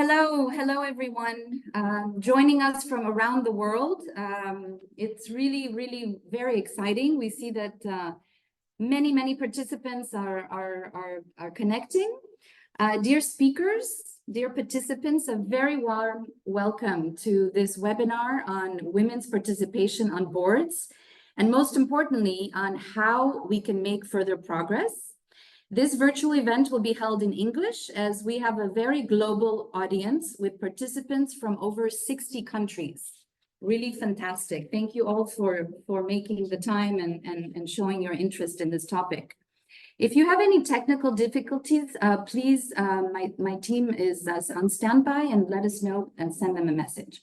Hello everyone. Joining us from around the world. It's really very exciting. We see that many participants are connecting. Dear speakers, dear participants, a very warm welcome to this webinar on women's participation on boards, and most importantly, on how we can make further progress. This virtual event will be held in English as we have a very global audience with participants from over 60 countries. Really fantastic. Thank you all for making the time and showing your interest in this topic. If you have any technical difficulties, please, my team is on standby, and let us know and send them a message.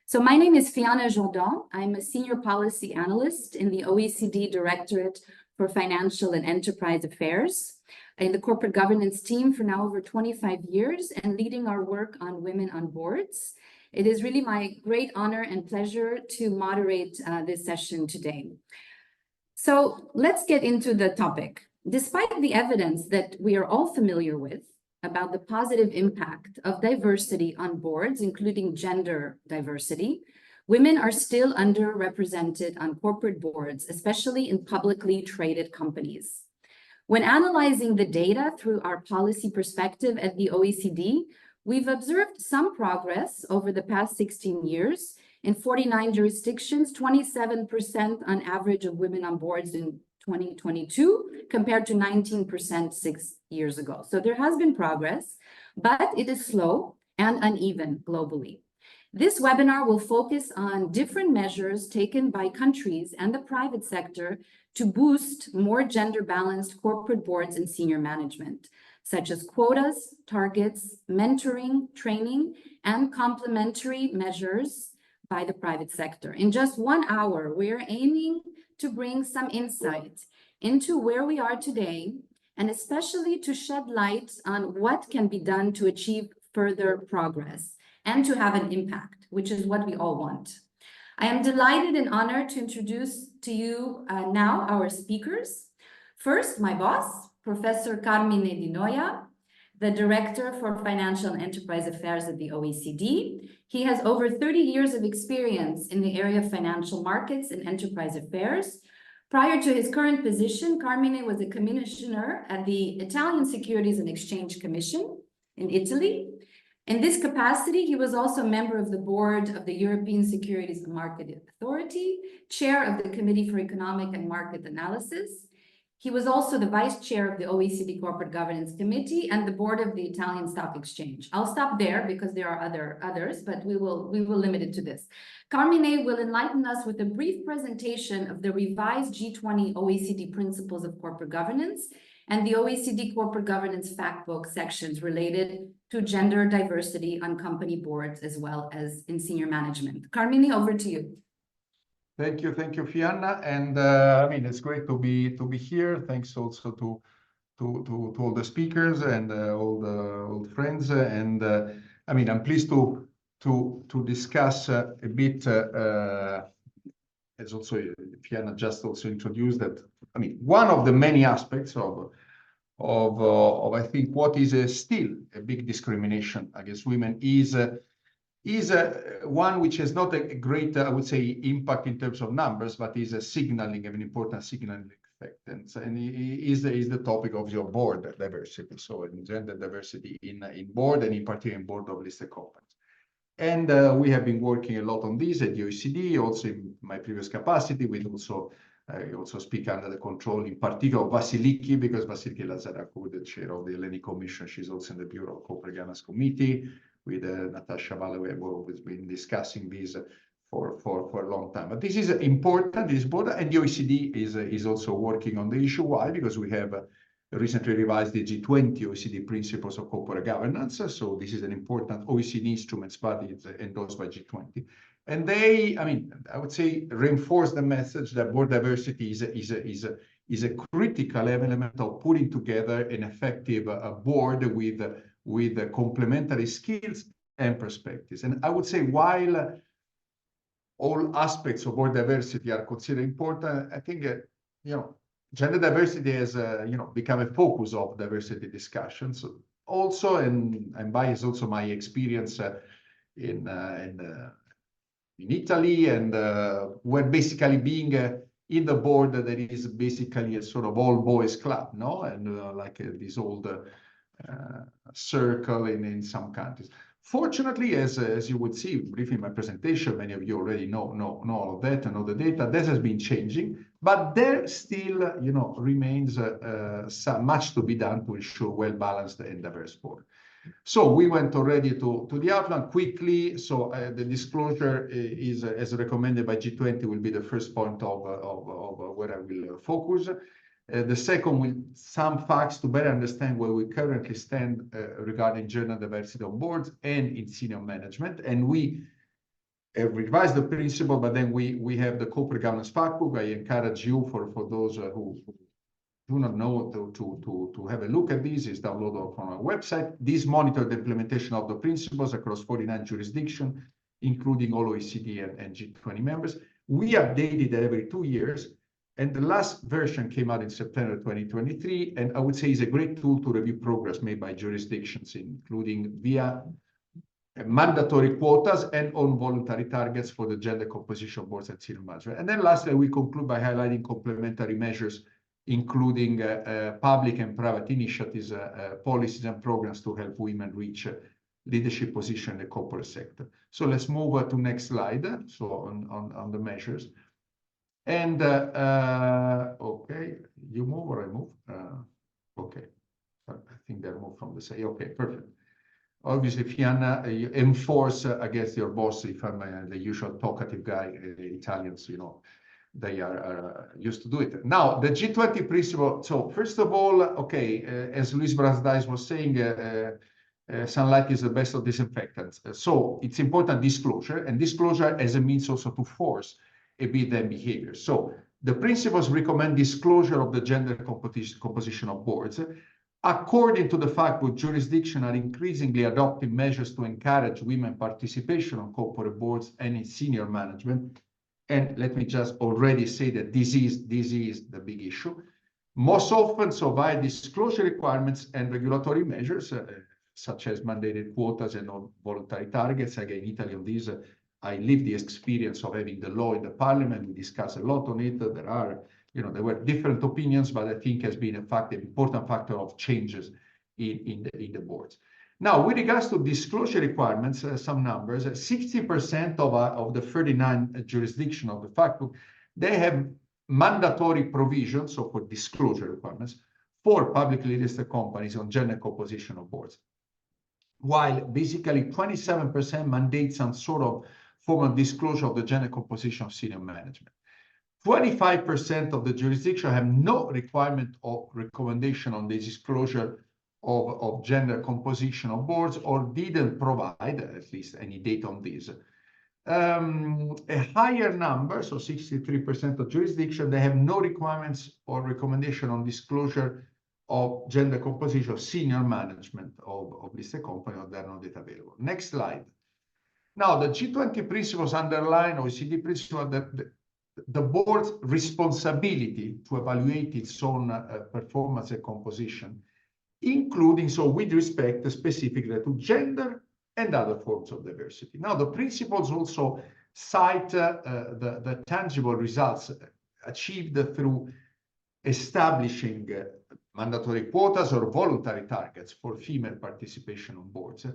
So my name is Fianna Jourdan. I'm a senior policy analyst in the OECD Directorate for Financial and Enterprise Affairs, in the corporate governance team for now over 25 years, and leading our work on women on boards. It is really my great honor and pleasure to moderate this session today. So let's get into the topic. Despite the evidence that we are all familiar with about the positive impact of diversity on boards, including gender diversity, women are still underrepresented on corporate boards, especially in publicly traded companies. When analyzing the data through our policy perspective at the OECD, we've observed some progress over the past 16 years. In 49 jurisdictions, 27% on average of women on boards in 2022, compared to 19% 6 years ago. So there has been progress, but it is slow and uneven globally. This webinar will focus on different measures taken by countries and the private sector to boost more gender-balanced corporate boards and senior management, such as quotas, targets, mentoring, training, and complementary measures by the private sector. In just 1 hour, we're aiming to bring some insight into where we are today, and especially to shed light on what can be done to achieve further progress and to have an impact, which is what we all want. I am delighted and honored to introduce to you now our speakers. First, my boss, Professor Carmine Di Noia, the Director for Financial and Enterprise Affairs at the OECD. He has over 30 years of experience in the area of financial markets and enterprise affairs. Prior to his current position, Carmine was a commissioner at the Italian Securities and Exchange Commission in Italy. In this capacity, he was also a member of the board of the European Securities and Market Authority, chair of the Committee for Economic and Market Analysis. He was also the vice chair of the OECD Corporate Governance Committee and the board of the Italian Stock Exchange. I'll stop there because there are others, but we will limit it to this. Carmine will enlighten us with a brief presentation of the revised G20 OECD Principles of Corporate Governance and the OECD Corporate Governance Factbook sections related to gender diversity on company boards as well as in senior management. Carmine, over to you. Thank you, Fianna, and I mean, it's great to be here. Thanks also to all the speakers and all the friends, and I mean, I'm pleased to discuss a bit, as also Fianna just also introduced, that I mean, one of the many aspects of I think what is still a big discrimination against women is one which has not a great, I would say, impact in terms of numbers, but is a signaling, an important signaling effect, and is the topic of your board diversity. So gender diversity in board, and in particular in board of listed companies. And we have been working a lot on this at the OECD, also in my previous capacity, with I also speak under the control, in particular, of Vasiliki, because Vasiliki Lazarescu, the chair of the Hellenic Commission, she's also in the Bureau of Corporate Governance Committee. With Natasha Valla, we have always been discussing this for a long time. But this is important, this board, and the OECD is also working on the issue. Why? Because we have recently revised the G20 OECD Principles of Corporate Governance. So this is an important OECD instrument, but it's endorsed by G20. And they, I mean, I would say, reinforce the message that board diversity is a critical element of putting together an effective board with complementary skills and perspectives. And I would say, while all aspects of board diversity are considered important, I think gender diversity has become a focus of diversity discussions. So also, and I'm biased also my experience in Italy, and where basically being in the board that is basically a sort of all boys club, no, and like this old circle in some countries. Fortunately, as you would see briefly in my presentation, many of you already know all of that and know the data. That has been changing, but there still, remains much to be done to ensure well-balanced and diverse board. So we went already to the outline quickly. So the disclosure is, as recommended by G20, will be the first point of where I will focus. The second, with some facts to better understand where we currently stand regarding gender diversity on boards and in senior management. And we have revised the principle, but then we have the corporate governance factbook. I encourage you, for those who do not know, to have a look at this. It's downloadable from our website. This monitors the implementation of the principles across 49 jurisdictions, including all OECD and G20 members. We updated it every 2 years, and the last version came out in September 2023, and I would say is a great tool to review progress made by jurisdictions, including via mandatory quotas and on voluntary targets for the gender composition boards and senior management. And then lastly, we conclude by highlighting complementary measures, including public and private initiatives, policies and programs to help women reach leadership position in the corporate sector. So let's move to next slide. So on the measures. And okay, you move or I move? Okay, I think they're moved from the side. Okay, perfect. Obviously, Fianna, you enforce against your boss. If I'm the usual talkative guy, Italians, they are used to do it. Now, the G20 principle. So first of all, okay, as Luis Brandeis was saying, sunlight is the best of disinfectants. So it's important disclosure, and disclosure as a means also to force a bit and behavior. So the principles recommend disclosure of the gender composition of boards. According to the fact that jurisdictions are increasingly adopting measures to encourage women participation on corporate boards and in senior management. And let me just already say that this is the big issue. Most often, so via disclosure requirements and regulatory measures, such as mandated quotas and voluntary targets. Again, Italy on this, I lived the experience of having the law in the parliament. We discussed a lot on it. There were different opinions, but I think has been, in fact, an important factor of changes in the boards. Now, with regards to disclosure requirements, some numbers, 60% of the 39 jurisdictions of the factbook, they have mandatory provisions, so for disclosure requirements, for publicly listed companies on gender composition of boards. While basically 27% mandate some sort of formal disclosure of the gender composition of senior management. 25% of the jurisdictions have no requirement or recommendation on the disclosure of gender composition of boards, or didn't provide at least any data on this. A higher number, so 63% of jurisdictions, they have no requirements or recommendation on disclosure of gender composition of senior management of listed company, or there are no data available. Next slide. Now, the G20 principles underline OECD principle that the board's responsibility to evaluate its own performance and composition, including, so with respect specifically to gender and other forms of diversity. Now, the principles also cite the tangible results achieved through establishing mandatory quotas or voluntary targets for female participation on boards.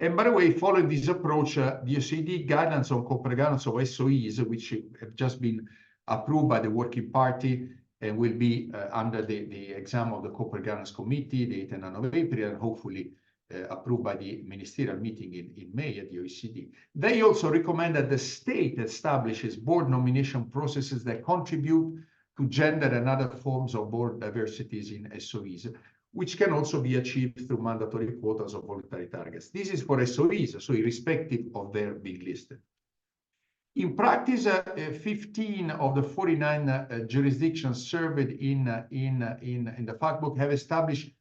And by the way, following this approach, the OECD guidelines on corporate governance of SOEs, which have just been approved by the Working Party and will be under the exam of the Corporate Governance Committee, the 8th of April, and hopefully approved by the ministerial meeting in May at the OECD. They also recommend that the state establishes board nomination processes that contribute to gender and other forms of board diversities in SOEs, which can also be achieved through mandatory quotas or voluntary targets. This is for SOEs, so irrespective of their being listed. In practice, 15 of the 49 jurisdictions surveyed in the factbook have established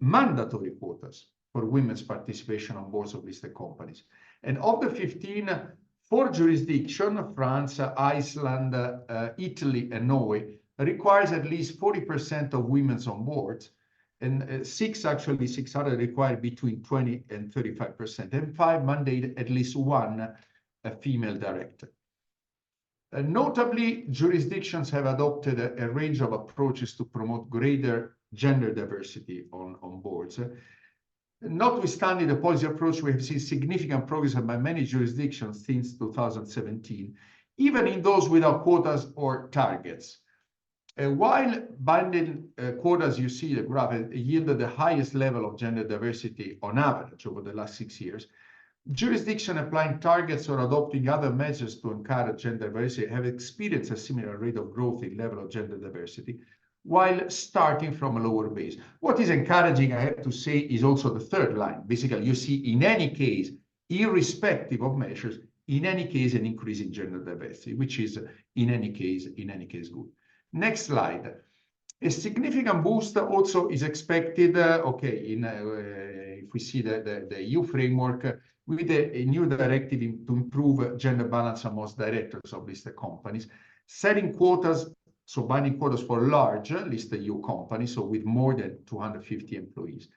mandatory quotas for women's participation on boards of listed companies. And of the 15, 4 jurisdictions, France, Iceland, Italy, and Norway, requires at least 40% of women on boards. and six other require between 20 and 35%, and 5 mandate at least one female director. Notably, jurisdictions have adopted a range of approaches to promote greater gender diversity on boards. Notwithstanding the policy approach, we have seen significant progress by many jurisdictions since 2017, even in those without quotas or targets. While binding quotas, you see the graph, yielded the highest level of gender diversity on average over the last 6 years, jurisdictions applying targets or adopting other measures to encourage gender diversity have experienced a similar rate of growth in level of gender diversity, while starting from a lower base. What is encouraging, I have to say, is also the third line. Basically, you see in any case, irrespective of measures, in any case, an increase in gender diversity, which is in any case good. Next slide. A significant boost also is expected, if we see the EU framework, with a new directive to improve gender balance amongst directors of listed companies, setting quotas, so binding quotas for large listed EU companies, so with more than 250 employees.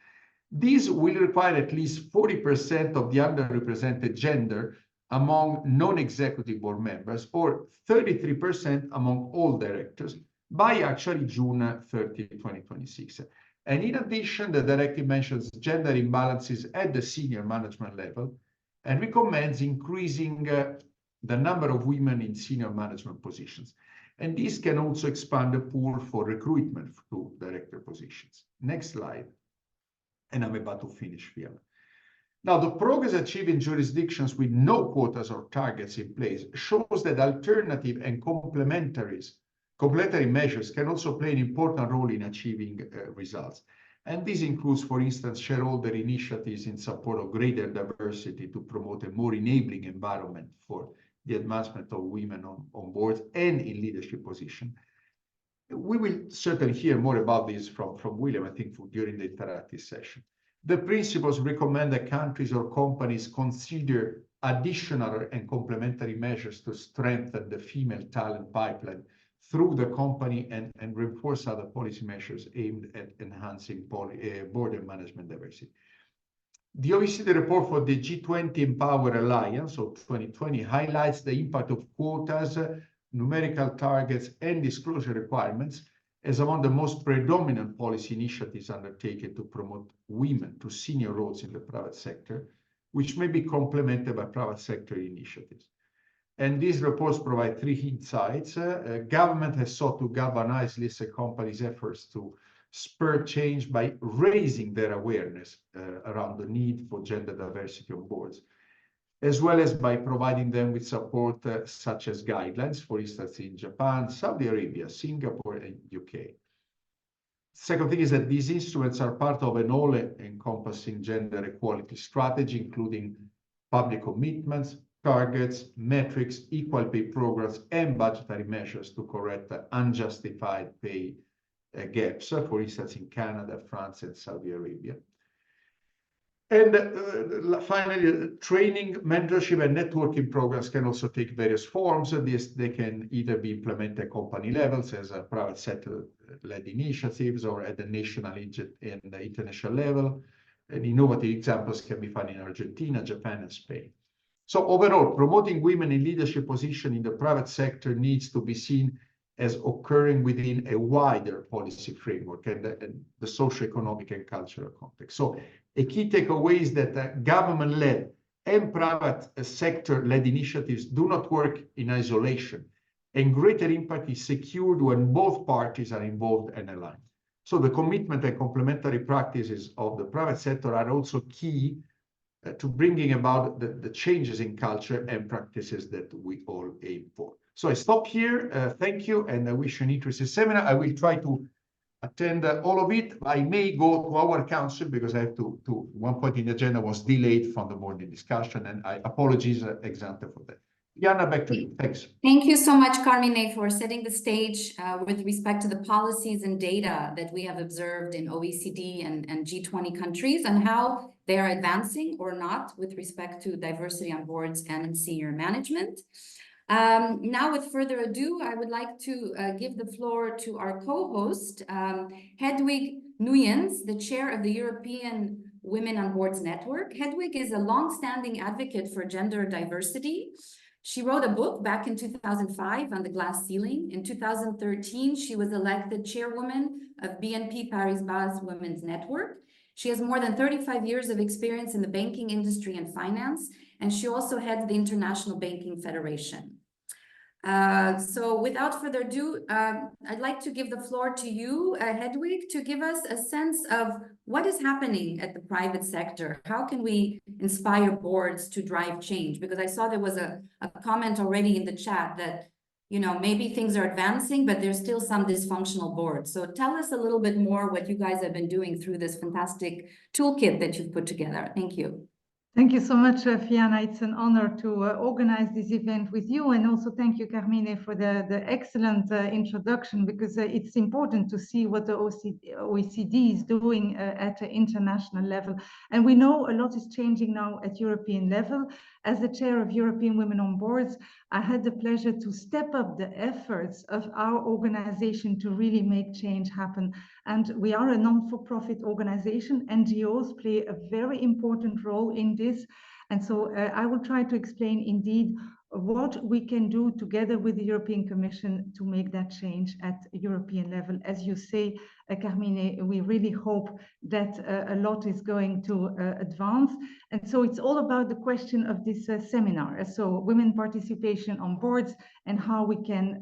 These will require at least 40% of the underrepresented gender among non-executive board members, or 33% among all directors, by actually June 30, 2026. And in addition, the directive mentions gender imbalances at the senior management level and recommends increasing the number of women in senior management positions. And this can also expand the pool for recruitment to director positions. Next slide. And I'm about to finish here. Now, the progress achieved in jurisdictions with no quotas or targets in place shows that alternative and complementary measures can also play an important role in achieving results. And this includes, for instance, shareholder initiatives in support of greater diversity to promote a more enabling environment for the advancement of women on boards and in leadership positions. We will certainly hear more about this from William, I think, during the interactive session. The principles recommend that countries or companies consider additional and complementary measures to strengthen the female talent pipeline through the company and reinforce other policy measures aimed at enhancing board and management diversity. The OECD report for the G20 Empower Alliance of 2020 highlights the impact of quotas, numerical targets, and disclosure requirements as among the most predominant policy initiatives undertaken to promote women to senior roles in the private sector, which may be complemented by private sector initiatives. And these reports provide 3 insights. Government has sought to galvanize listed companies' efforts to spur change by raising their awareness around the need for gender diversity on boards, as well as by providing them with support such as guidelines, for instance, in Japan, Saudi Arabia, Singapore, and UK. Second thing is that these instruments are part of an all-encompassing gender equality strategy, including public commitments, targets, metrics, equal pay programs, and budgetary measures to correct unjustified pay gaps, for instance, in Canada, France, and Saudi Arabia. And finally, training, mentorship, and networking programs can also take various forms. They can either be implemented at company levels as a private sector-led initiatives or at the national and the international level. And innovative examples can be found in Argentina, Japan, and Spain. So overall, promoting women in leadership positions in the private sector needs to be seen as occurring within a wider policy framework and the socio-economic and cultural context. So a key takeaway is that government-led and private sector-led initiatives do not work in isolation, and greater impact is secured when both parties are involved and aligned. So the commitment and complementary practices of the private sector are also key to bringing about the changes in culture and practices that we all aim for. So I stop here. Thank you, and I wish you an interesting seminar. I will try to attend all of it. I may go to our council because I have to one point in the agenda was delayed from the morning discussion, and I apologize ex ante for that. Jana, back to you. Thanks. Thank you so much, Carmine, for setting the stage with respect to the policies and data that we have observed in OECD and G20 countries and how they are advancing or not with respect to diversity on boards and in senior management. Now, with further ado, I would like to give the floor to our co-host, Hedwig Nuyens, the chair of the European Women on Boards Network. Hedwig is a long-standing advocate for gender diversity. She wrote a book back in 2005 on the glass ceiling. In 2013, she was elected chairwoman of BNP Paribas Women's Network. She has more than 35 years of experience in the banking industry and finance, and she also heads the International Banking Federation. So without further ado, I'd like to give the floor to you, Hedwig, to give us a sense of what is happening at the private sector. How can we inspire boards to drive change? Because I saw there was a comment already in the chat that, you know, maybe things are advancing, but there's still some dysfunctional boards. So tell us a little bit more what you guys have been doing through this fantastic toolkit that you've put together. Thank you. Thank you so much, Fianna. It's an honor to organize this event with you. And also thank you, Carmine, for the excellent introduction, because it's important to see what the OECD is doing at an international level. And we know a lot is changing now at European level. As the chair of European Women on Boards, I had the pleasure to step up the efforts of our organization to really make change happen. And we are a non-for-profit organization. NGOs play a very important role in this. And so I will try to explain indeed what we can do together with the European Commission to make that change at European level. As you say, Carmine, we really hope that a lot is going to advance. And so it's all about the question of this seminar. So women participation on boards and how we can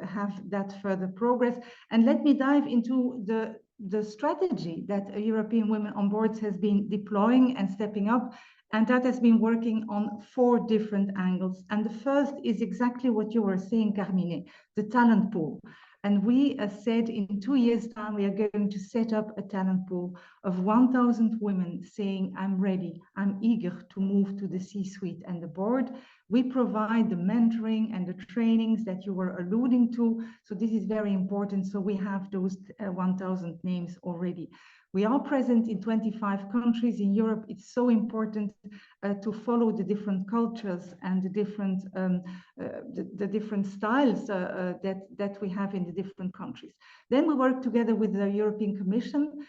have that further progress. And let me dive into the strategy that European Women on Boards has been deploying and stepping up. And that has been working on 4 different angles. And the first is exactly what you were saying, Carmine, the talent pool. And we said in 2 years' time, we are going to set up a talent pool of 1,000 women saying, I'm ready, I'm eager to move to the C-suite and the board. We provide the mentoring and the trainings that you were alluding to. So this is very important. So we have those 1,000 names already. We are present in 25 countries in Europe. It's so important to follow the different cultures and the different styles that we have in the different countries. Then we work together with the European Commission.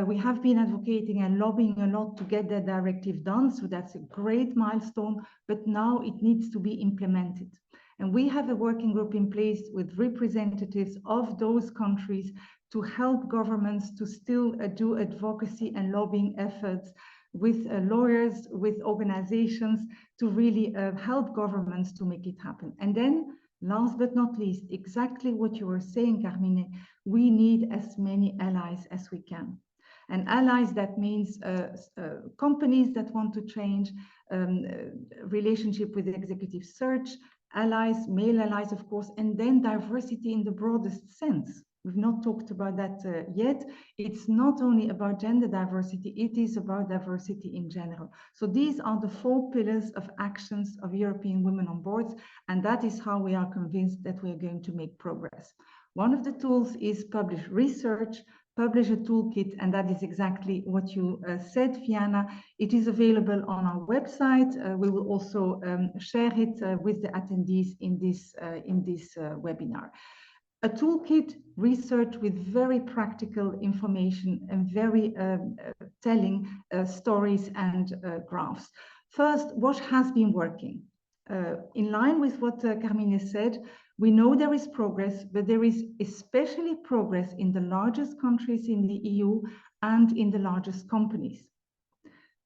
We have been advocating and lobbying a lot to get that directive done. So that's a great milestone, but now it needs to be implemented. And we have a working group in place with representatives of those countries to help governments to still do advocacy and lobbying efforts with lawyers, with organizations to really help governments to make it happen. And then last but not least, exactly what you were saying, Carmine, we need as many allies as we can. And allies, that means companies that want to change, relationship with the executive search, allies, male allies, of course, and then diversity in the broadest sense. We've not talked about that yet. It's not only about gender diversity, it is about diversity in general. So these are the 4 pillars of actions of European Women on Boards, and that is how we are convinced that we are going to make progress. One of the tools is publish research, publish a toolkit, and that is exactly what you said, Fianna. It is available on our website. We will also share it with the attendees in this webinar. A toolkit research with very practical information and very telling stories and graphs. First, what has been working? In line with what Carmine said, we know there is progress, but there is especially progress in the largest countries in the EU and in the largest companies.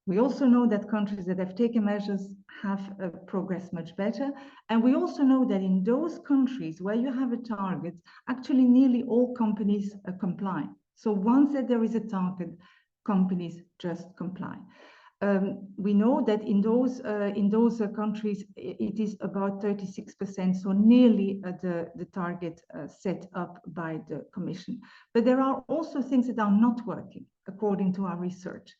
We also know that countries that have taken measures have progressed much better. And we also know that in those countries where you have a target, actually nearly all companies comply. So once that there is a target, companies just comply. We know that in those countries, it is about 36%, so nearly the target set up by the Commission. But there are also things that are not working, according to our research.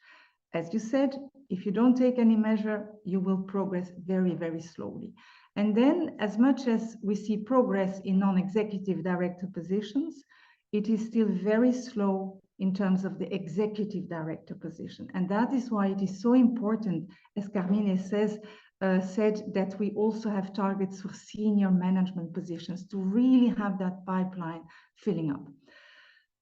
As you said, if you don't take any measure, you will progress very, very slowly. And then, as much as we see progress in non-executive director positions, it is still very slow in terms of the executive director position. And that is why it is so important, as Carmine said, that we also have targets for senior management positions to really have that pipeline filling up.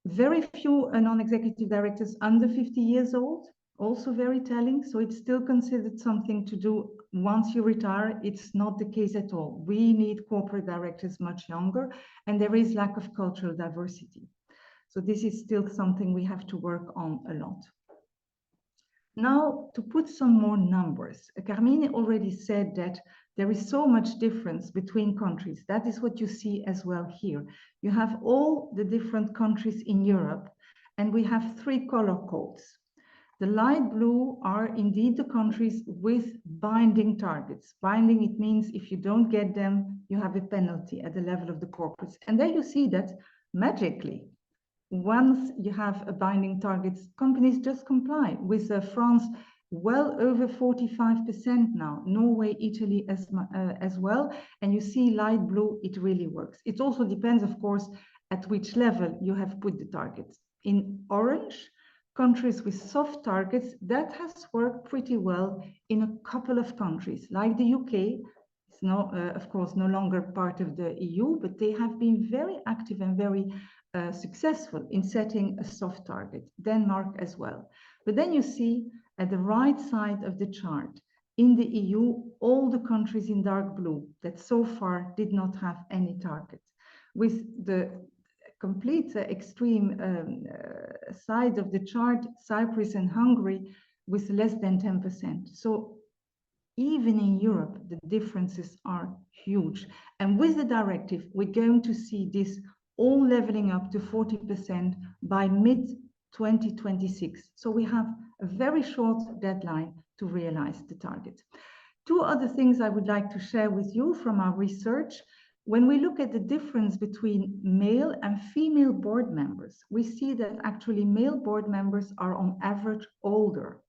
Very few non-executive directors under 50 years old, also very telling. So it's still considered something to do once you retire. It's not the case at all. We need corporate directors much younger, and there is lack of cultural diversity. So this is still something we have to work on a lot. Now, to put some more numbers, Carmine already said that there is so much difference between countries. That is what you see as well here. You have all the different countries in Europe, and we have 3 color codes. The light blue are indeed the countries with binding targets. Binding, it means if you don't get them, you have a penalty at the level of the corporates. And there you see that magically, once you have a binding targets, companies just comply. With France, well over 45% now, Norway, Italy as well. And you see light blue, it really works. It also depends, of course, at which level you have put the targets. In orange, countries with soft targets, that has worked pretty well in a couple of countries, like the UK. It's no, of course, no longer part of the EU, but they have been very active and very successful in setting a soft target. Denmark as well. But then you see at the right side of the chart, in the EU, all the countries in dark blue that so far did not have any target. With the complete extreme side of the chart, Cyprus and Hungary with less than 10%. So even in Europe, the differences are huge. And with the directive, we're going to see this all leveling up to 40% by mid-2026. So we have a very short deadline to realize the target. 2 other things I would like to share with you from our research. When we look at the difference between male and female board members, we see that actually male board members are on average older.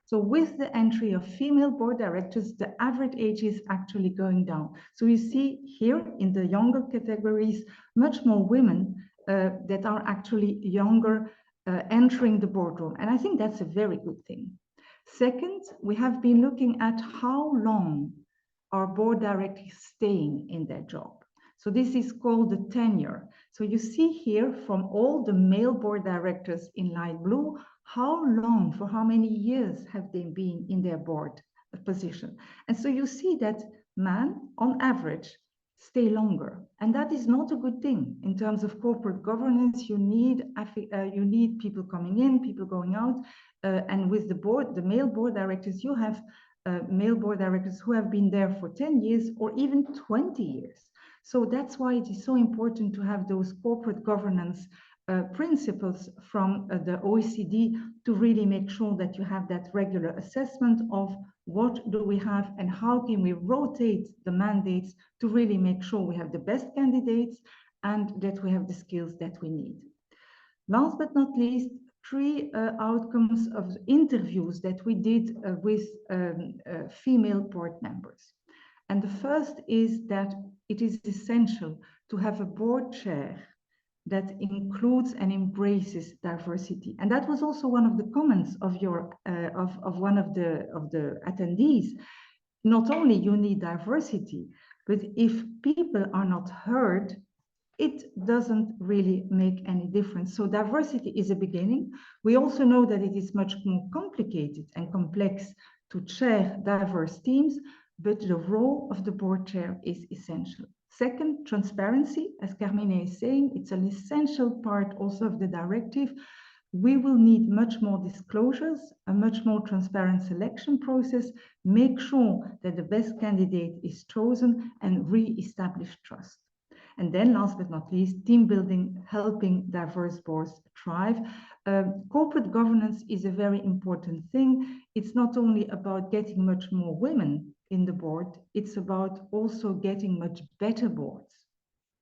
So with the entry of female board directors, the average age is actually going down. So you see here in the younger categories, much more women that are actually younger entering the boardroom. And I think that's a very good thing. Second, we have been looking at how long are board directors staying in their job. So this is called the tenure. So you see here from all the male board directors in light blue, how long, for how many years have they been in their board position. And so you see that men, on average, stay longer. And that is not a good thing. In terms of corporate governance, you need people coming in, people going out. And with the board, the male board directors, you have male board directors who have been there for 10 years or even 20 years. So that's why it is so important to have those corporate governance principles from the OECD to really make sure that you have that regular assessment of what do we have and how can we rotate the mandates to really make sure we have the best candidates and that we have the skills that we need. Last but not least, 3 outcomes of interviews that we did with female board members. And the first is that it is essential to have a board chair that includes and embraces diversity. And that was also one of the comments of one of the attendees. Not only you need diversity, but if people are not heard, it doesn't really make any difference. So diversity is a beginning. We also know that it is much more complicated and complex to chair diverse teams, but the role of the board chair is essential. Second, transparency, as Carmine is saying, it's an essential part also of the directive. We will need much more disclosures, a much more transparent selection process, make sure that the best candidate is chosen and re-establish trust. And then last but not least, team building, helping diverse boards thrive. Corporate governance is a very important thing. It's not only about getting much more women in the board, it's about also getting much better boards,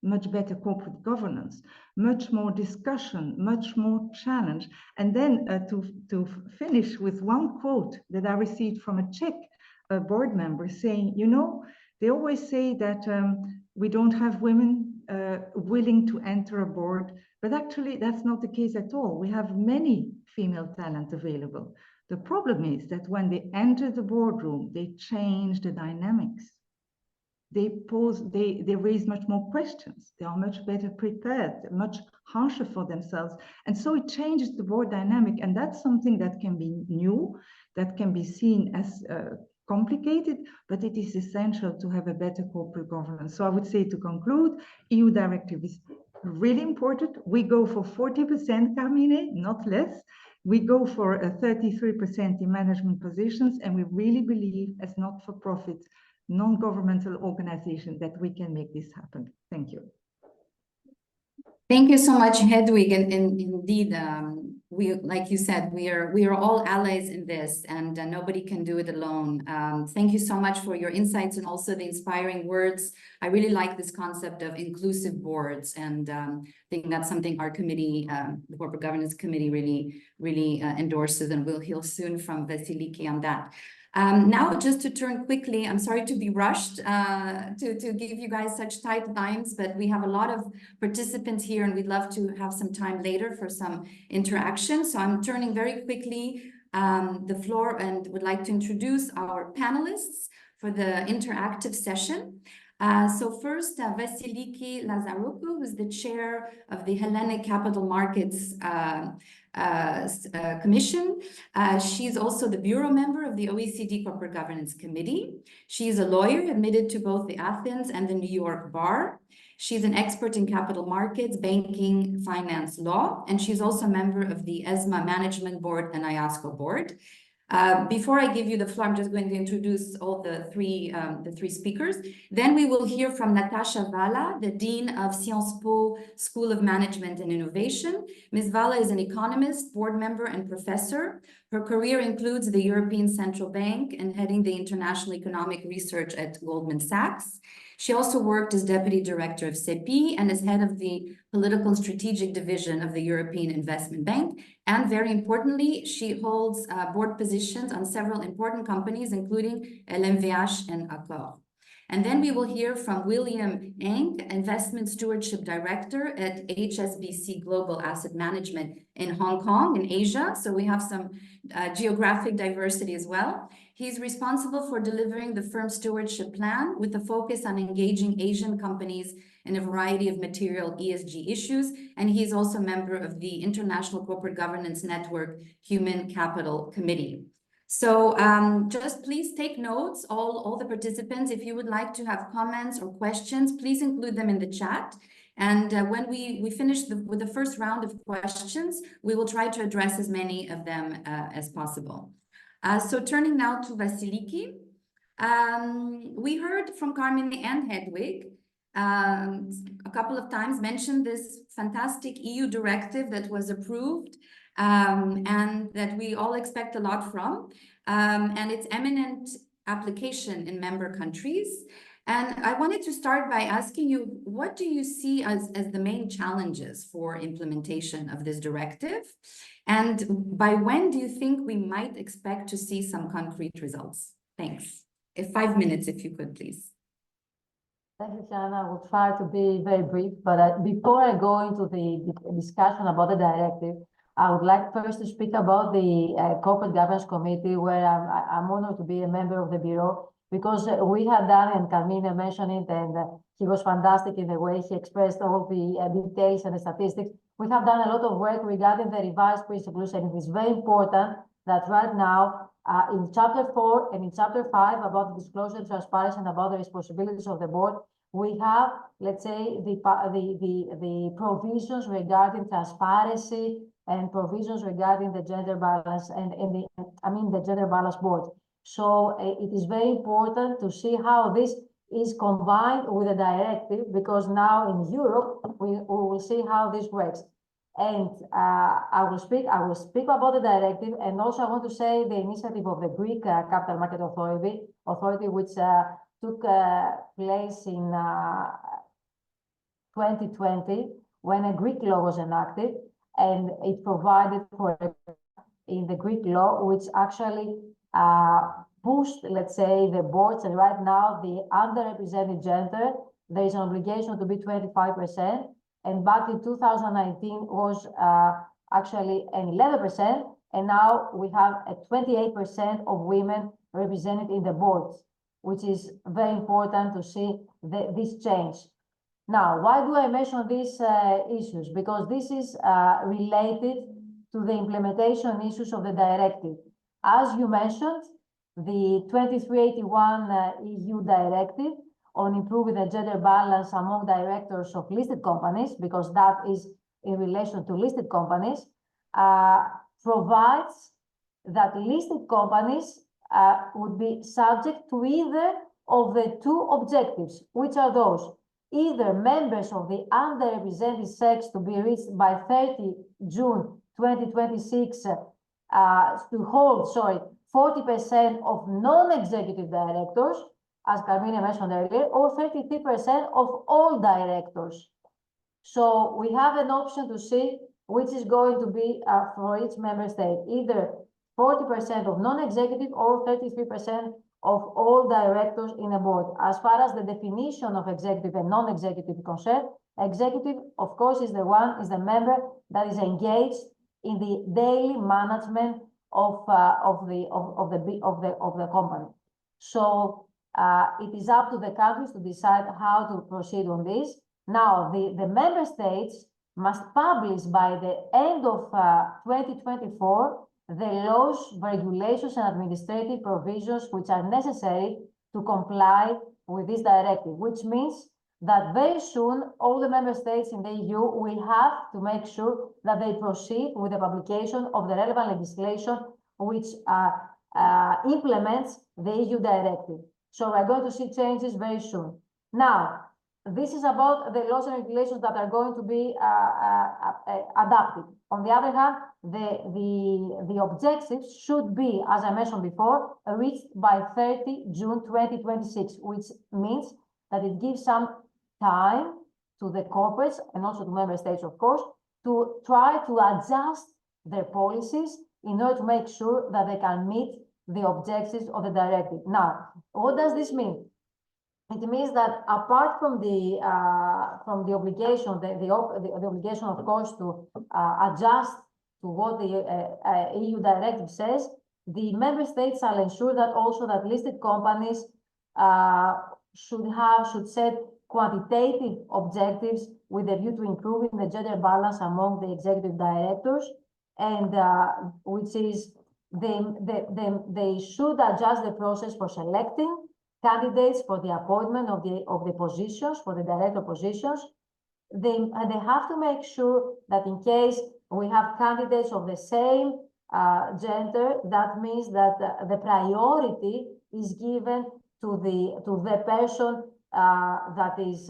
much better corporate governance, much more discussion, much more challenge. And then to finish with one quote that I received from a Czech board member saying, you know, they always say that we don't have women willing to enter a board, but actually that's not the case at all. We have many female talent available. The problem is that when they enter the boardroom, they change the dynamics. they raise much more questions. They are much better prepared, much harsher for themselves. And so it changes the board dynamic. And that's something that can be new, that can be seen as complicated, but it is essential to have a better corporate governance. So I would say, to conclude, EU directive is really important. We go for 40%, Carmine, not less. We go for a 33% in management positions, and we really believe, as not-for-profit, non-governmental organization, that we can make this happen. Thank you. Thank you so much, Hedwig. And indeed, we, like you said, we are all allies in this, and nobody can do it alone. Thank you so much for your insights and also the inspiring words. I really like this concept of inclusive boards, and I think that's something our committee, the Corporate Governance Committee, really endorses, and we'll hear soon from Vasiliki on that. Now, just to turn quickly, I'm sorry to be rushed to give you guys such tight times, but we have a lot of participants here, and we'd love to have some time later for some interaction. So I'm turning very quickly the floor and would like to introduce our panelists for the interactive session. So first, Vasiliki Lazaropoulou, who's the chair of the Hellenic Capital Markets Commission. She's also the bureau member of the OECD Corporate Governance Committee. She's a lawyer admitted to both the Athens and the New York Bar. She's an expert in capital markets, banking, finance, law, and she's also a member of the ESMA Management Board and IOSCO Board. Before I give you the floor, I'm just going to introduce all the three speakers. Then we will hear from Natasha Vala, the Dean of Sciences Po School of Management and Innovation. Ms. Vala is an economist, board member, and professor. Her career includes the European Central Bank and heading the International Economic Research at Goldman Sachs. She also worked as deputy director of CEPI and as head of the political and strategic division of the European Investment Bank. And very importantly, she holds board positions on several important companies, including LMVH and Accor. And then we will hear from William Eng, Investment Stewardship Director at HSBC Global Asset Management in Hong Kong in Asia. So we have some geographic diversity as well. He's responsible for delivering the firm's stewardship plan with a focus on engaging Asian companies in a variety of material ESG issues. And he's also a member of the International Corporate Governance Network Human Capital Committee. So just please take notes, all the participants. If you would like to have comments or questions, please include them in the chat. And when we finish with the first round of questions, we will try to address as many of them as possible. So turning now to Vasiliki, we heard from Carmine and Hedwig a couple of times mention this fantastic EU directive that was approved and that we all expect a lot from, and its eminent application in member countries. And I wanted to start by asking you, what do you see as the main challenges for implementation of this directive? And by when do you think we might expect to see some concrete results? Thanks. 5 minutes, if you could, please. Thank you, Jana. I will try to be very brief, but before I go into the discussion about the directive, I would like first to speak about the Corporate Governance Committee, where I'm honored to be a member of the Bureau, because we had done, and Carmine mentioned it, and he was fantastic in the way he expressed all the details and the statistics. We have done a lot of work regarding the revised principles, and it is very important that right now, in Chapter 4 and in Chapter 5 about the disclosure and transparency and about the responsibilities of the board, we have, let's say, the provisions regarding transparency and provisions regarding the gender balance and the gender balance board. So it is very important to see how this is combined with the directive, because now in Europe, we will see how this works. And I will speak about the directive, and also I want to say the initiative of the Greek Capital Market Authority, which took place in 2020 when a Greek law was enacted, and it provided for in the Greek law, which actually pushed, let's say, the boards, and right now the underrepresented gender, there is an obligation to be 25%. And back in 2019 was actually an 11%, and now we have a 28% of women represented in the boards. which is very important to see this change. Now, why do I mention these issues? Because this is related to the implementation issues of the directive. As you mentioned, the 2381 EU directive on improving the gender balance among directors of listed companies, because that is in relation to listed companies, provides that listed companies would be subject to either of the two objectives. Which are those? Either members of the underrepresented sex to be reached by 30 June 2026 to hold, 40% of non-executive directors, as Carmina mentioned earlier, or 33% of all directors. So we have an option to see which is going to be for each member state, either 40% of non-executive or 33% of all directors in a board. As far as the definition of executive and non-executive concerned, executive, of course, is the member that is engaged in the daily management of the company. So it is up to the countries to decide how to proceed on this. Now, the member states must publish by the end of 2024 the laws, regulations, and administrative provisions which are necessary to comply with this directive, which means that very soon all the member states in the EU will have to make sure that they proceed with the publication of the relevant legislation which implements the EU directive. So we're going to see changes very soon. Now, this is about the laws and regulations that are going to be adapted. On the other hand, the objectives should be, as I mentioned before, reached by 30 June 2026, which means that it gives some time to the corporates and also to member states, of course, to try to adjust their policies in order to make sure that they can meet the objectives of the directive. Now, what does this mean? It means that apart from the obligation, the obligation, of course, to adjust to what the EU directive says, the member states shall ensure that also that listed companies should set quantitative objectives with a view to improving the gender balance among the executive directors, and which is they should adjust the process for selecting candidates for the appointment of the positions, for the director positions. They have to make sure that in case we have candidates of the same gender, that means that the priority is given to the person that is,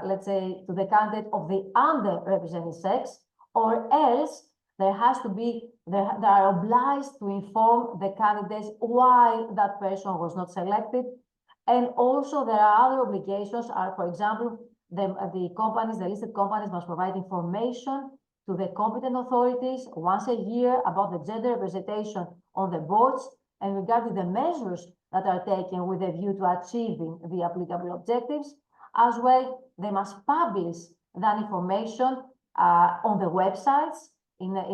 let's say, to the candidate of the underrepresented sex, or else they are obliged to inform the candidates why that person was not selected. And also there are other obligations, for example, the companies, the listed companies must provide information to the competent authorities once a year about the gender representation on the boards and regarding the measures that are taken with a view to achieving the applicable objectives. As well, they must publish that information on the websites in a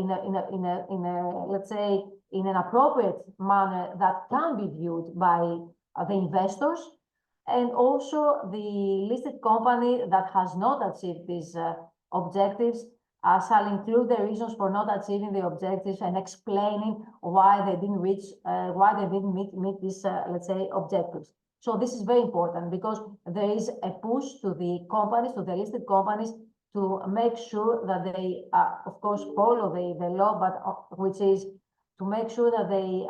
let's say, in an appropriate manner that can be viewed by the investors. And also the listed company that has not achieved these objectives shall include the reasons for not achieving the objectives and explaining why they didn't meet these, let's say, objectives. So this is very important because there is a push to the companies, to the listed companies, to make sure that they, of course, follow the law, but which is to make sure that they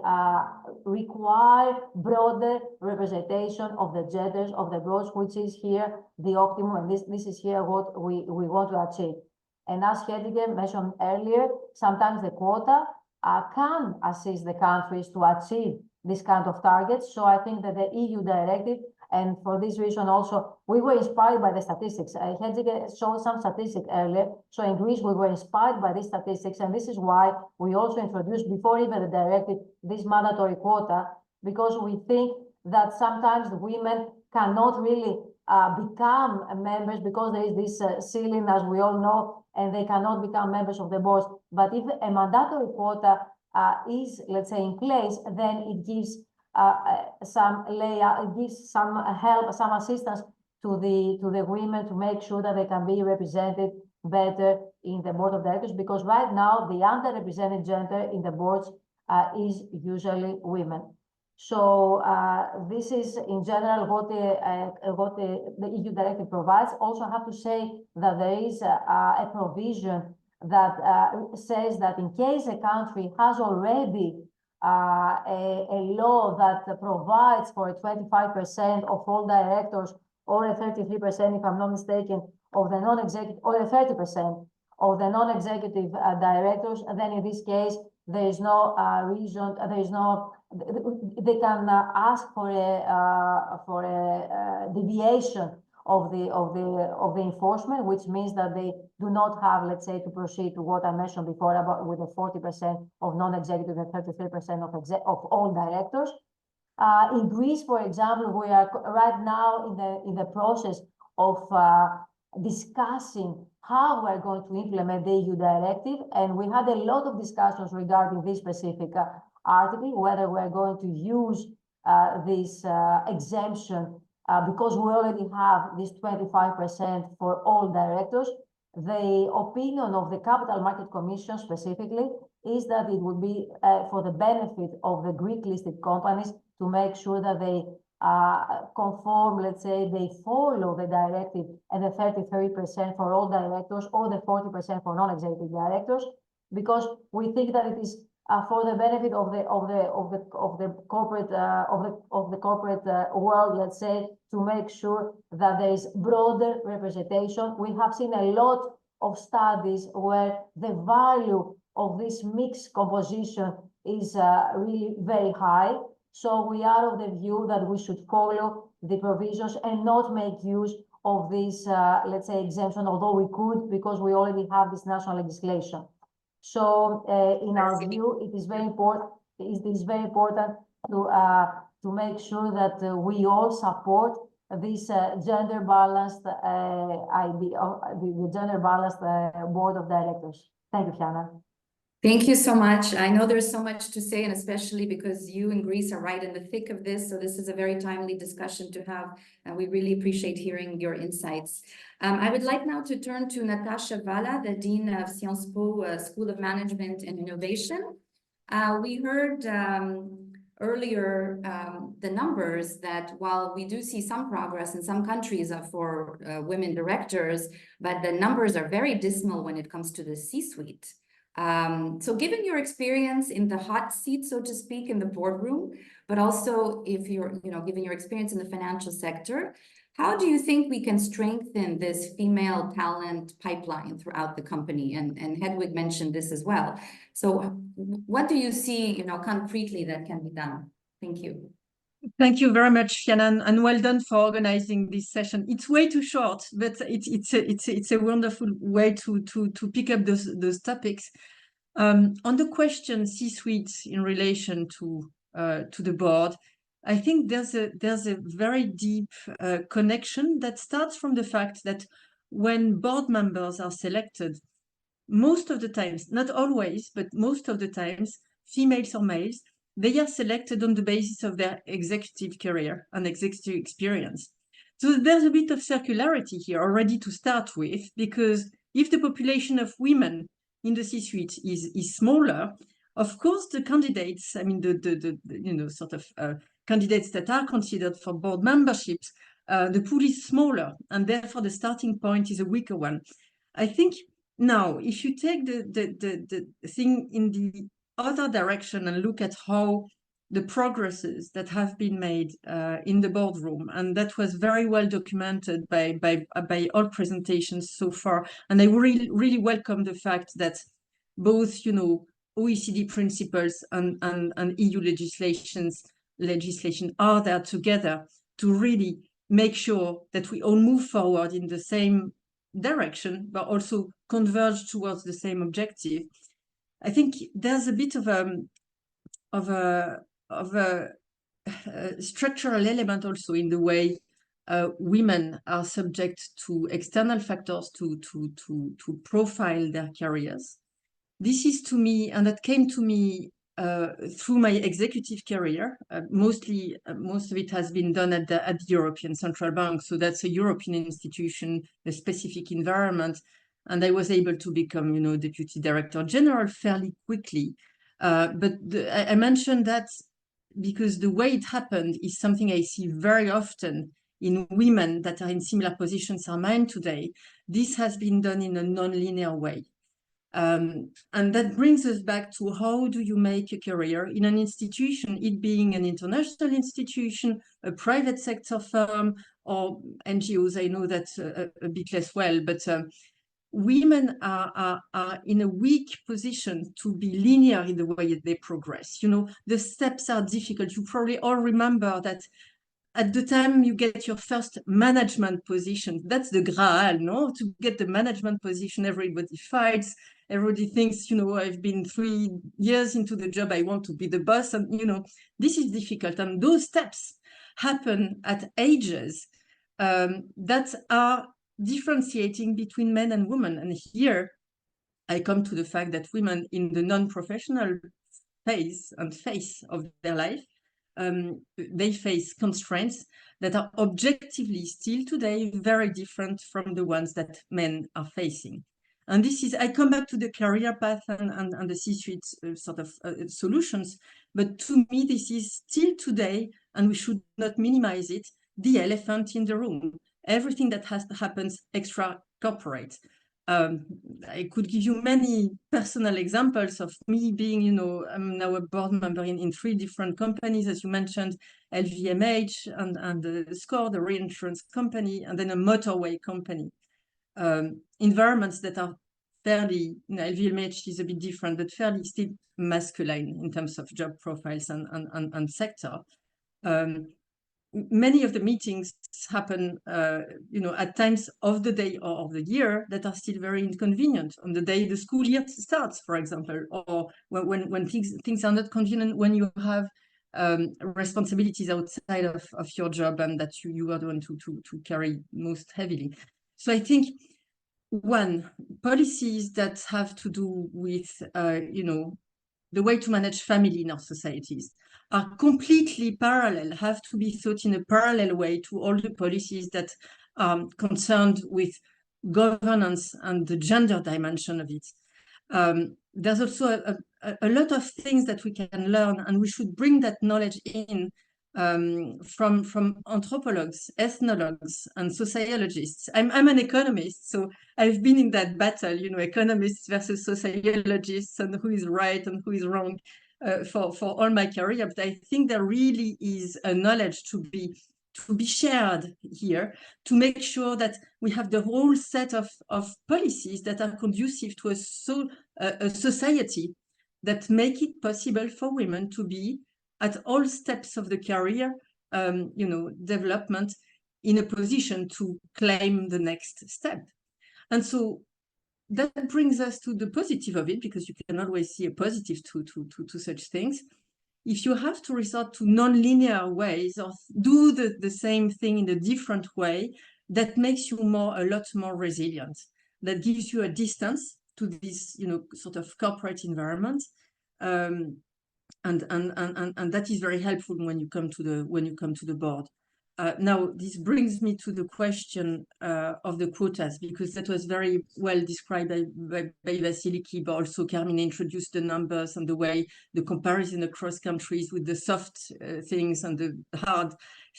require broader representation of the genders of the boards, which is here the optimum, and this is here what we want to achieve. And as Hedvige mentioned earlier, sometimes the quota can assist the countries to achieve this kind of targets. So I think that the EU directive, and for this reason also, we were inspired by the statistics. Hedvige showed some statistics earlier. So in Greece, we were inspired by these statistics. And this is why we also introduced, before even the directive, this mandatory quota, because we think that sometimes the women cannot really become members because there is this ceiling, as we all know, and they cannot become members of the boards. But if a mandatory quota is, let's say, in place, then it gives some layout, gives some help, some assistance to the women to make sure that they can be represented better in the board of directors, because right now the underrepresented gender in the boards is usually women. So this is in general what the EU directive provides. Also, I have to say that there is a provision that says that in case a country has already a law that provides for a 25% of all directors, or a 33%, if I'm not mistaken, of the non-executive, or a 30% of the non-executive directors, and then in this case, there is no reason, there is no, they can ask for a deviation of the enforcement, which means that they do not have, let's say, to proceed to what I mentioned before about with the 40% of non-executive and 33% of all directors. In Greece, for example, we are right now in the process of discussing how we're going to implement the EU directive, and we had a lot of discussions regarding this specific article, whether we're going to use this exemption because we already have this 25% for all directors. The opinion of the Capital Market Commission specifically is that it would be for the benefit of the Greek listed companies to make sure that they conform, let's say, they follow the directive and the 33% for all directors or the 40% for non-executive directors, because we think that it is for the benefit of the corporate world, let's say, to make sure that there is broader representation. We have seen a lot of studies where the value of this mixed composition is really very high. So we are of the view that we should follow the provisions and not make use of this, let's say, exemption, although we could, because we already have this national legislation. So in our view, it is very important. It is very important to make sure that we all support this gender balanced idea, the gender balanced board of directors. Thank you, Fiona. Thank you so much. I know there's so much to say, and especially because you and Greece are right in the thick of this. So this is a very timely discussion to have, and we really appreciate hearing your insights. I would like now to turn to Natasha Vala, the Dean of Sciences Po School of Management and Innovation. We heard earlier the numbers that while we do see some progress in some countries for women directors, but the numbers are very dismal when it comes to the C-suite. So given your experience in the hot seat, so to speak, in the boardroom, but also if you're, given your experience in the financial sector, how do you think we can strengthen this female talent pipeline throughout the company? And Hedwig mentioned this as well. So what do you see, concretely that can be done? Thank you. Thank you very much, Fiona, and well done for organizing this session. It's way too short, but it's a wonderful way to pick up those topics. On the question C-suite in relation to the board, I think there's a very deep connection that starts from the fact that when board members are selected, most of the times, not always, but most of the times, females or males, they are selected on the basis of their executive career and executive experience. So there's a bit of circularity here already to start with, because if the population of women in the C-suite is smaller, of course the candidates, I mean the candidates that are considered for board memberships, the pool is smaller, and therefore the starting point is a weaker one. I think now, if you take the thing in the other direction and look at how the progresses that have been made in the boardroom, and that was very well documented by all presentations so far, and I really welcome the fact that both OECD principles and EU legislation are there together to really make sure that we all move forward in the same direction, but also converge towards the same objective. I think there's a bit of a structural element also in the way women are subject to external factors to profile their careers. This is to me, and that came to me through my executive career. Most of it has been done at the European Central Bank. So that's a European institution, a specific environment. And I was able to become, Deputy Director General fairly quickly. But I mentioned that because the way it happened is something I see very often in women that are in similar positions as mine today. This has been done in a non-linear way. And that brings us back to how do you make a career in an institution, it being an international institution, a private sector firm, or NGOs. I know that a bit less well, but women are in a weak position to be linear in the way they progress. The steps are difficult. You probably all remember that at the time you get your first management position, that's the Graal, no? To get the management position, everybody fights. Everybody thinks, I've been 3 years into the job, I want to be the boss. And, this is difficult. And those steps happen at ages that are differentiating between men and women. And here I come to the fact that women in the non-professional phase of their life, they face constraints that are objectively still today very different from the ones that men are facing. And this is, I come back to the career path and the C-suite sort of solutions, but to me, this is still today, and we should not minimize it, the elephant in the room. Everything that happens extra corporate. I could give you many personal examples of me being, I'm now a board member in 3 different companies, as you mentioned, LVMH and SCOR, the reinsurance company, and then a motorway company. Environments that are fairly, LVMH is a bit different, but fairly still masculine in terms of job profiles and sector. Many of the meetings happen, at times of the day or of the year that are still very inconvenient. On the day the school year starts, for example, or when things are not convenient, when you have responsibilities outside of your job and that you are the one to carry most heavily. So I think, one, policies that have to do with, the way to manage family in our societies are completely parallel, have to be thought in a parallel way to all the policies that are concerned with governance and the gender dimension of it. There's also a lot of things that we can learn, and we should bring that knowledge in from anthropologues, ethnologues, and sociologists. I'm an economist, so I've been in that battle, economists versus sociologists, and who is right and who is wrong for all my career. But I think there really is a knowledge to be shared here to make sure that we have the whole set of policies that are conducive to a society that make it possible for women to be at all steps of the career, development, in a position to claim the next step. And so that brings us to the positive of it, because you can always see a positive to such things. If you have to resort to non-linear ways or do the same thing in a different way, that makes you a lot more resilient. That gives you a distance to this, sort of corporate environment. And that is very helpful when you come to the board. Now, this brings me to the question of the quotas, because that was very well described by Vasiliki, but also Carmine introduced the numbers and the way the comparison across countries with the soft things and the hard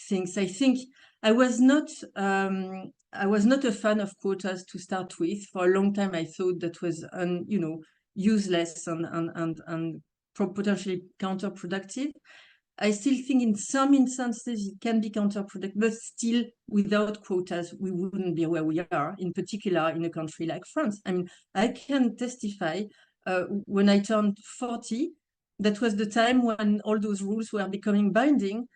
things. I think I was not a fan of quotas to start with. For a long time, I thought that was useless and potentially counterproductive. I still think in some instances it can be counterproductive, but still without quotas, we wouldn't be where we are, in particular in a country like France. I mean, I can testify when I turned 40, that was the time when all those rules were becoming binding,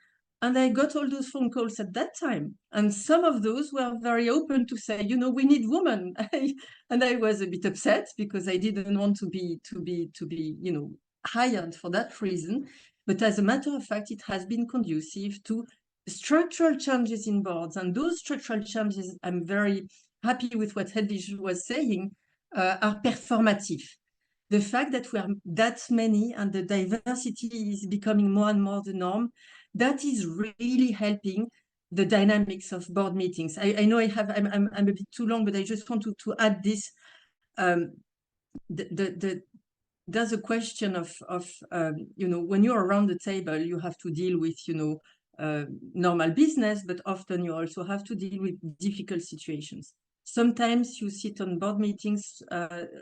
and I got all those phone calls at that time. And some of those were very open to say, we need women. And I was a bit upset because I didn't want to be hired for that reason. But as a matter of fact, it has been conducive to structural changes in boards. And those structural changes, I'm very happy with what Hedwig was saying, are performative. the fact that we are that many and the diversity is becoming more and more the norm, that is really helping the dynamics of board meetings. I know I'm a bit too long, but I just want to add this. There's a question of you know, when you're around the table, you have to deal with, you know, normal business, but often you also have to deal with difficult situations. Sometimes you sit on board meetings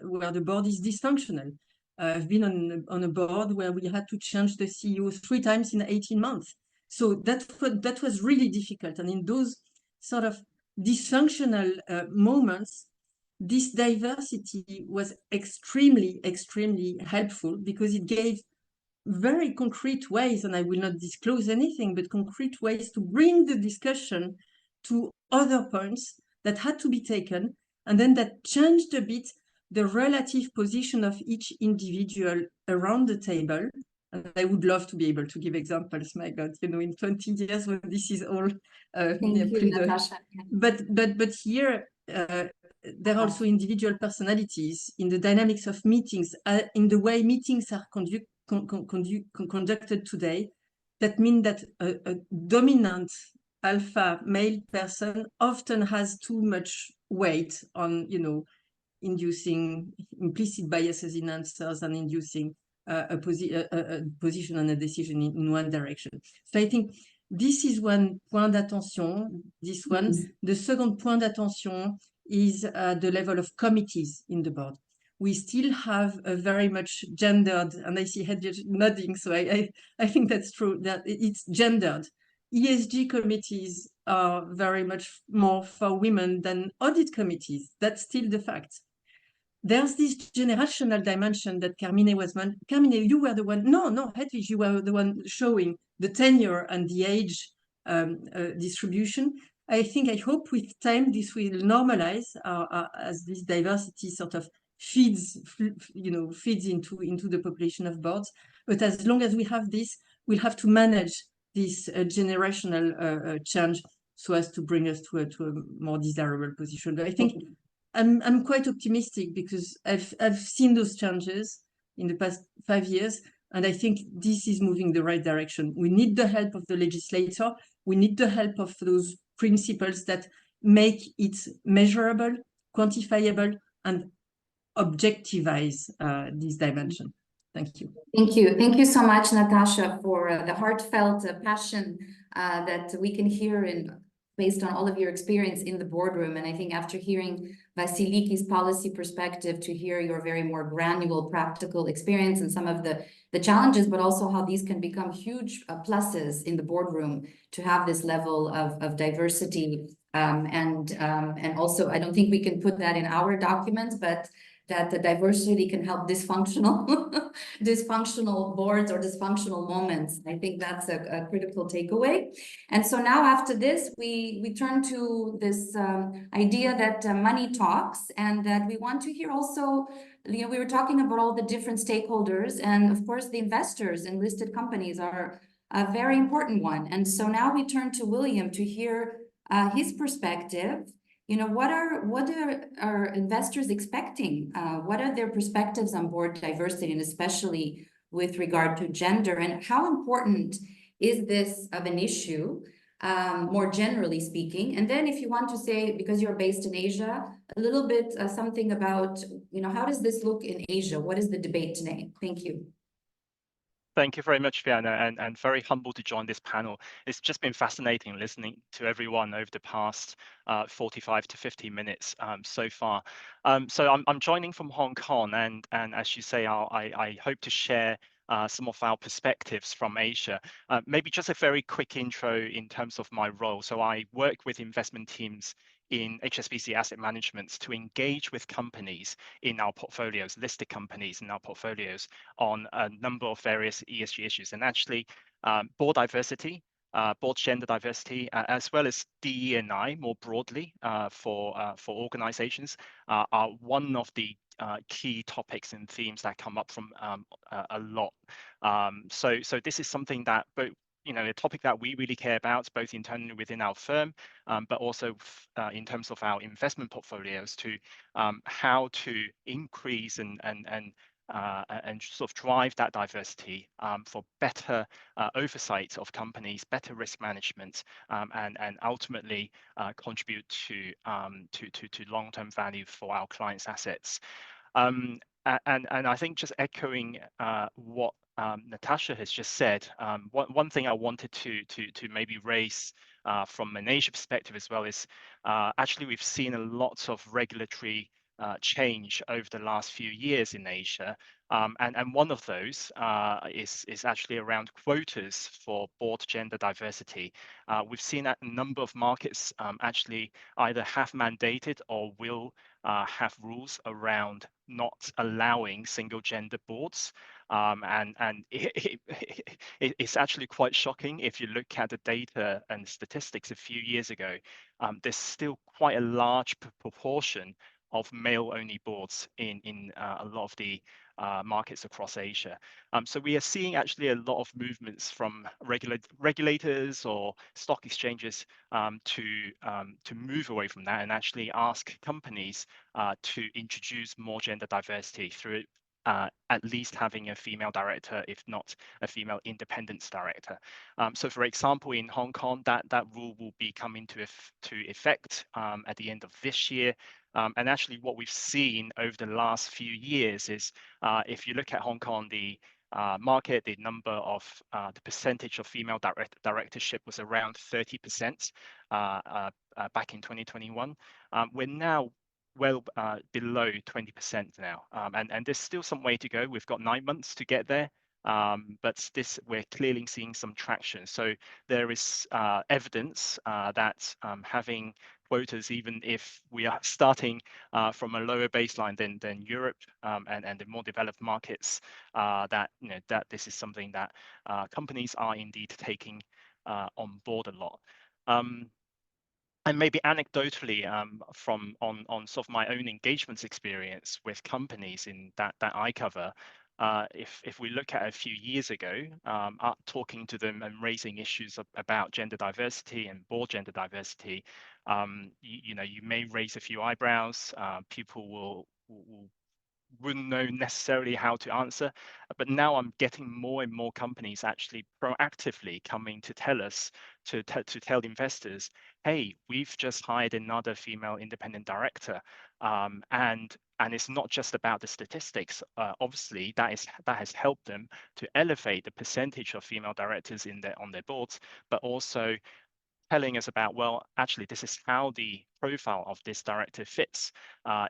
where the board is dysfunctional. I've been on a board where we had to change the CEO 3 times in 18 months. So that was really difficult. And in those sort of dysfunctional moments, this diversity was extremely, extremely helpful because it gave very concrete ways, and I will not disclose anything, but concrete ways to bring the discussion to other points that had to be taken, and then that changed a bit the relative position of each individual around the table. And I would love to be able to give examples, my God, you know, in 20 years when this is all Thank you, Natasha. but here there are also individual personalities in the dynamics of meetings, in the way meetings are conducted today. That means that a dominant alpha male person often has too much weight on, you know, inducing implicit biases in answers and inducing a position and a decision in one direction. So I think this is one point d'attention, this one. Yes. The second point d'attention is the level of committees in the board. We still have a very much gendered, and I see Hedwig nodding, so I think that's true, that it's gendered. ESG committees are very much more for women than audit committees. That's still the fact. There's this generational dimension that Carmine was mentioning. Carmine, you were the one, no, Hedwig, you were the one showing the tenure and the age distribution. I hope with time this will normalize as this diversity sort of feeds into the population of boards. But as long as we have this, we'll have to manage this generational change so as to bring us to a more desirable position. But I think I'm quite optimistic because I've seen those changes in the past 5 years, and I think this is moving the right direction. We need the help of the legislator. We need the help of those principles that make it measurable, quantifiable, and objectivize this dimension. Thank you. Thank you. Thank you so much, Natasha, for the heartfelt passion that we can hear based on all of your experience in the boardroom. And I think after hearing Vasiliki's policy perspective, to hear your very more granular, practical experience and some of the challenges, but also how these can become huge pluses in the boardroom to have this level of diversity. And also, I don't think we can put that in our documents, but that the diversity can help dysfunctional boards or dysfunctional moments. I think that's a critical takeaway. And so now after this, we turn to this idea that money talks, and that we want to hear also, you know, we were talking about all the different stakeholders, and of course the investors in listed companies are a very important one. And so now we turn to William to hear his perspective. You know, what are investors expecting? What are their perspectives on board diversity, and especially with regard to gender? And how important is this of an issue, more generally speaking? And then if you want to say, because you're based in Asia, a little bit something about, you know, how does this look in Asia? What is the debate today? Thank you. Thank you very much, Fiona, and very humble to join this panel. It's just been fascinating listening to everyone over the past 45 to 50 minutes so far. So I'm joining from Hong Kong, and as you say, I hope to share some of our perspectives from Asia. Maybe just a very quick intro in terms of my role. So I work with investment teams in HSBC Asset Management to engage with companies in our portfolios, listed companies in our portfolios, on a number of various ESG issues. And actually, board diversity, board gender diversity, as well as DE&I more broadly for organizations, are one of the key topics and themes that come up from a lot. So this is something that both, you know, a topic that we really care about, both internally within our firm, but also in terms of our investment portfolios, to how to increase and and sort of drive that diversity for better oversight of companies, better risk management, and ultimately contribute to long-term value for our clients' assets. And I think just echoing what Natasha has just said, one thing I wanted to maybe raise from an Asia perspective as well is actually we've seen a lot of regulatory change over the last few years in Asia. And one of those is actually around quotas for board gender diversity. We've seen that a number of markets actually either have mandated or will have rules around not allowing single gender boards. And it's actually quite shocking if you look at the data and statistics a few years ago. There's still quite a large proportion of male-only boards in a lot of the markets across Asia. So we are seeing actually a lot of movements from regulators or stock exchanges to move away from that and actually ask companies to introduce more gender diversity through at least having a female director, if not a female independence director. So for example, in Hong Kong, that rule will be coming to effect at the end of this year. And actually what we've seen over the last few years is if you look at Hong Kong, the market, the number of the percentage of female directorship was around 30% back in 2021. We're now well below 20% now, and there's still some way to go. We've got 9 months to get there, but we're clearly seeing some traction. So there is evidence that having quotas, even if we are starting from a lower baseline than Europe and the more developed markets, that this is something that companies are indeed taking on board a lot. And maybe anecdotally, from on sort of my own engagements experience with companies in that I cover, if we look at a few years ago, talking to them and raising issues about gender diversity and board gender diversity, you may raise a few eyebrows. People wouldn't know necessarily how to answer, but now I'm getting more and more companies actually proactively coming to tell us, to tell investors, hey, we've just hired another female independent director, and it's not just about the statistics. Obviously, that has helped them to elevate the percentage of female directors on their boards, but also telling us about, well, actually, this is how the profile of this director fits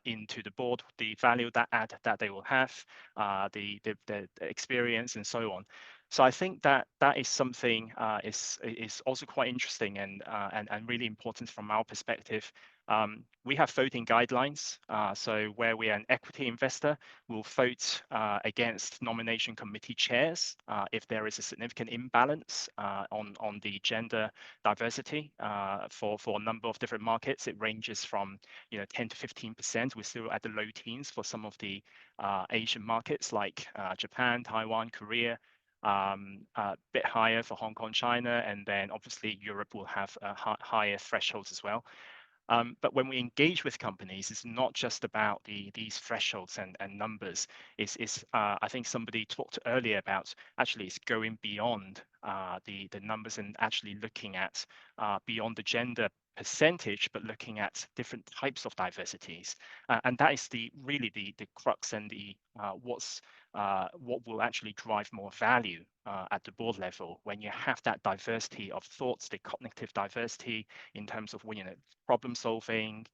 into the board, the value that they will have, the experience, and so on. So I think that is something is also quite interesting and really important from our perspective. We have voting guidelines. So where we are an equity investor, we'll vote against nomination committee chairs if there is a significant imbalance on the gender diversity for a number of different markets. It ranges from 10 to 15%. We're still at the low teens for some of the Asian markets like Japan, Taiwan, Korea. A bit higher for Hong Kong, China, and then obviously Europe will have higher thresholds as well. But when we engage with companies, it's not just about these thresholds and numbers. I think somebody talked earlier about actually it's going beyond the numbers and actually looking at beyond the gender percentage, but looking at different types of diversities. And that is really the crux and what will actually drive more value at the board level when you have that diversity of thoughts, the cognitive diversity in terms of problem solving,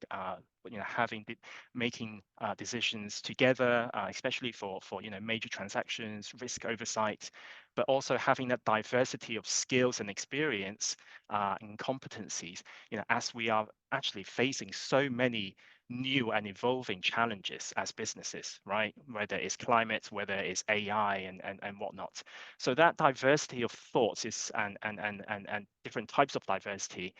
making decisions together, especially for major transactions, risk oversight, but also having that diversity of skills and experience and competencies. As we are actually facing so many new and evolving challenges as businesses, right? Whether it's climate, whether it's AI and whatnot. So that diversity of thoughts is and different types of diversity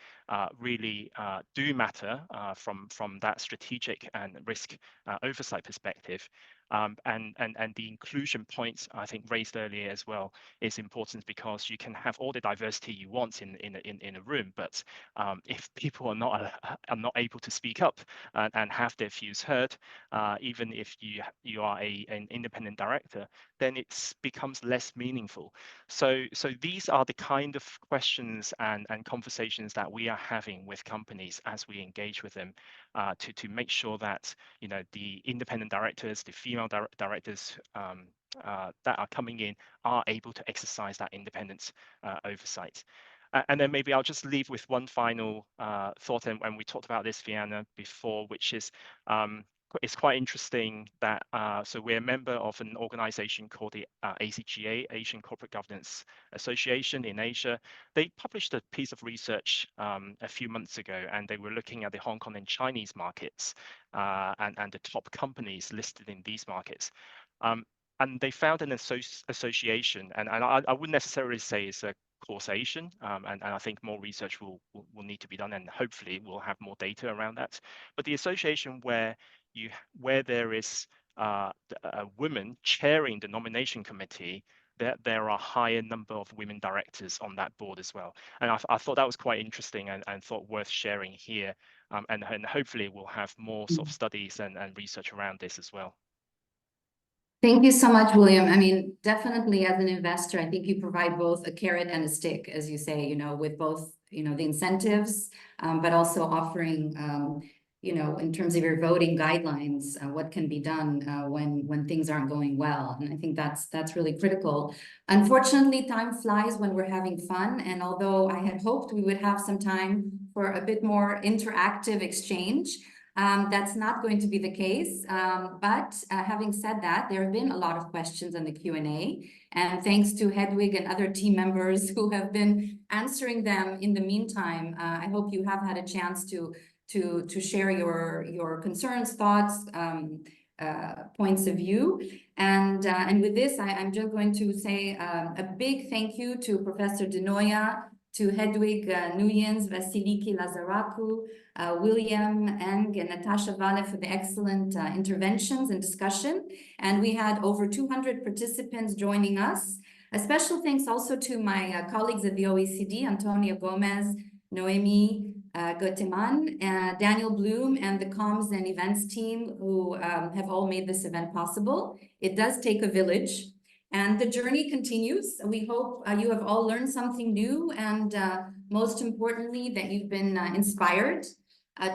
really do matter from that strategic and risk oversight perspective. And the inclusion points I think raised earlier as well is important, because you can have all the diversity you want in a room, but if people are not able to speak up and have their views heard, even if you are an independent director, then it becomes less meaningful. So these are the kind of questions and conversations that we are having with companies as we engage with them, to make sure that the independent directors, the female directors that are coming in are able to exercise that independent oversight. And then maybe I'll just leave with one final thought, and we talked about this, Viana, before, which is it's quite interesting that so we're a member of an organization called the ACGA, Asian Corporate Governance Association in Asia. They published a piece of research a few months ago, and they were looking at the Hong Kong and Chinese markets and the top companies listed in these markets. And they found an association, and I wouldn't necessarily say it's a causation, and I think more research will need to be done, and hopefully we'll have more data around that. But the association where there is a woman chairing the nomination committee, there are a higher number of women directors on that board as well. And I thought that was quite interesting and thought worth sharing here. And hopefully we'll have more sort of studies and research around this as well. Thank you so much, William. I mean, definitely as an investor, I think you provide both a carrot and a stick, as you say, with both, the incentives, but also offering, in terms of your voting guidelines, what can be done when things aren't going well. And I think that's really critical. Unfortunately, time flies when we're having fun. And although I had hoped we would have some time for a bit more interactive exchange, that's not going to be the case. But having said that, there have been a lot of questions in the Q&A, and thanks to Hedwig and other team members who have been answering them in the meantime. I hope you have had a chance to share your concerns, thoughts, points of view. And with this, I'm just going to say a big thank you to Professor Denoya, to Hedwig Nuyens, Vasiliki Lazaraku, William Eng, and Natasha Vale for the excellent interventions and discussion. And we had over 200 participants joining us. A special thanks also to my colleagues at the OECD, Antonio Gomez, Noemi Goteman, Daniel Bloom, and the comms and events team who have all made this event possible. It does take a village. And the journey continues. We hope you have all learned something new, and most importantly, that you've been inspired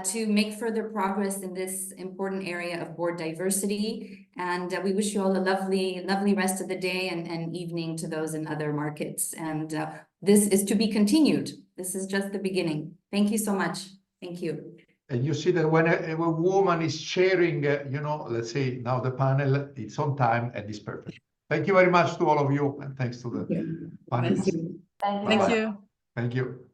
to make further progress in this important area of board diversity. And we wish you all a lovely, lovely rest of the day and evening to those in other markets. And this is to be continued. This is just the beginning. Thank you so much. Thank you. And you see that when a woman is chairing, let's say now the panel, it's on time and it's perfect. Thank you very much to all of you, and thanks to the panelists. Thank you. Thank you. Thank you.